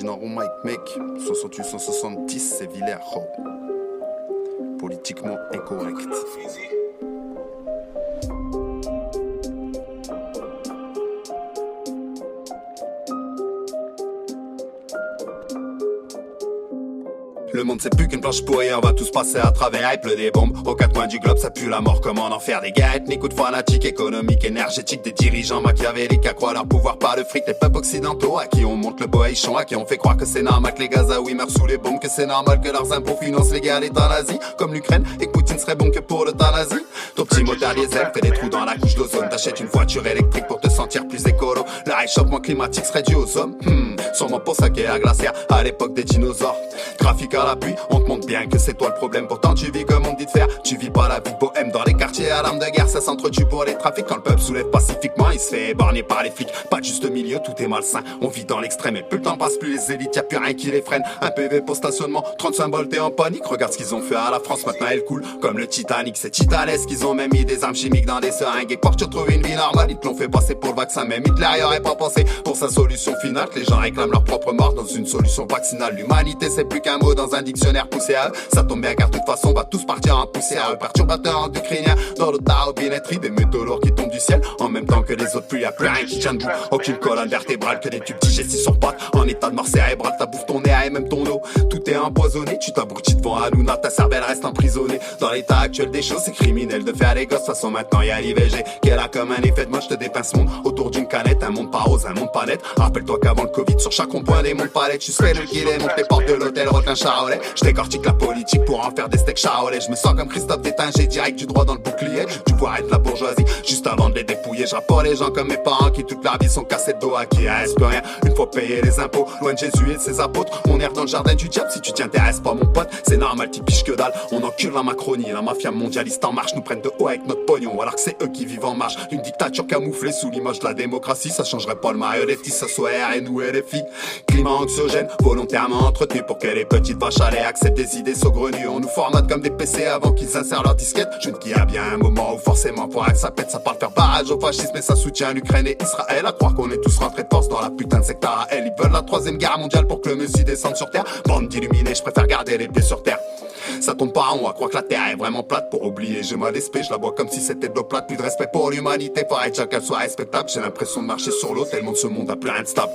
Dinaro Mike, mec. 68-170, c'est Villers. Oh. Politiquement incorrect. Le monde c'est plus qu'une planche pourrie, on va tous passer à travers, il pleut des bombes. Aux quatre coins du globe ça pue la mort, comment en faire des guerres ethniques ou de fanatiques, économiques, énergétiques, des dirigeants machiavéliques à croire leur pouvoir par le fric. Les peuples occidentaux à qui on monte le bohéchon, à qui on fait croire que c'est normal que les Gazaouis meurent sous les bombes, que c'est normal que leurs impôts financent les guerres d'État nazis, comme l'Ukraine, et que Poutine serait bon que pour l'euthanasie. Ton petit moteur diesel fait des trous dans la couche d'ozone, t'achètes une voiture électrique pour te sentir plus écolo. Le réchauffement climatique serait dû aux hommes, sûrement pour ça qu'est la glacière à l'époque des dinosaures. Trafic à l'appui, on te montre bien que c'est toi le problème. Pourtant tu vis comme on te dit de faire, tu vis pas la vie de bohème. Dans les quartiers à l'arme de guerre, ça s'entretue pour les trafics. Quand le peuple soulève pacifiquement, il se fait éborgner par les flics. Pas de juste milieu, tout est malsain, on vit dans l'extrême. Et plus le temps passe, plus les élites, y'a plus rien qui les freine. Un PV pour stationnement, 35 balles, t'es en panique. Regarde ce qu'ils ont fait à la France, maintenant elle coule comme le Titanic. C'est titanesque, qu'ils ont même mis des armes chimiques dans des seringues. Et pour que tu retrouves une vie normale, ils te l'ont fait passer pour le vaccin. Même Hitler y aurait pas pensé pour sa solution finale. Que les gens réclament leur propre mort dans une solution vaccinale. L'humanité c'est plus qu'un mot dans un dictionnaire poussé à eux. Ça tombe bien car de toute façon on va tous partir en poussière. Perturbateurs endocriniens dans l'eau ta robinetterie. Des métaux lourds qui tombent du ciel en même temps que les autres pluies. Y'a plus rien qui tient debout, aucune colonne vertébrale, que des tubes digestifs sur pattes. En état de mort cérébrale, ça bouffe ton nez et même ton eau. Tout est empoisonné, tu t'abrutis devant Hanouna. Ta cervelle reste emprisonnée. Dans l'état actuel des choses, c'est criminel de faire les gosses. De toute façon maintenant y'a l'IVG qui est là comme un effet de mode. Je te dépince monde autour d'une canette. Un monde pas rose, un monde pas net. Rappelle-toi qu'avant le Covid, sur chaque rond-point des monts palettes, tu fais le guilet, monte les portes de l'hôtel, retin charolais. Je décortique la politique pour en faire des steaks charolais. Je me sens comme Christophe Détinger, direct du droit dans le bouclier. Du pouvoir être la bourgeoisie, juste avant de les dépouiller. Je rapporte les gens comme mes parents qui toute leur vie sont cassés de dos à qui reste plus rien. Une fois payé les impôts, loin de Jésus et de ses apôtres. On erre dans le jardin du diable, si tu t'y intéresses pas mon pote. C'est normal, t'y piches que dalle. On encule la Macronie, la mafia mondialiste en marche nous prennent de haut avec notre pognon. Alors que c'est eux qui vivent en marge d'une dictature camouflée sous l'image de la démocratie. Ça changerait pas le marionnettisme, ça soit RN ou LFI. Climat anxiogène, volontairement entretenu pour que les petites vaches à lait acceptent des idées saugrenues. On nous formate comme des PC avant qu'ils insèrent leur disquette. Je ne dis à bien un moment où forcément pour que ça pète, ça parle faire barrage au fascisme et ça soutient l'Ukraine et Israël. À croire qu'on est tous rentrés de force dans la putain de secteur à elle. Ils veulent la troisième guerre mondiale pour que le Messie descende sur terre. Bande d'illuminés, je préfère garder les pieds sur terre. Ça tombe pas rond à croire que la terre est vraiment plate. Pour oublier, j'ai mal d'esprit, je la bois comme si c'était de l'eau plate. Plus de respect pour l'humanité, faudrait que chacun soit respectable. J'ai l'impression de marcher sur l'eau tellement ce monde a plus rien de stable.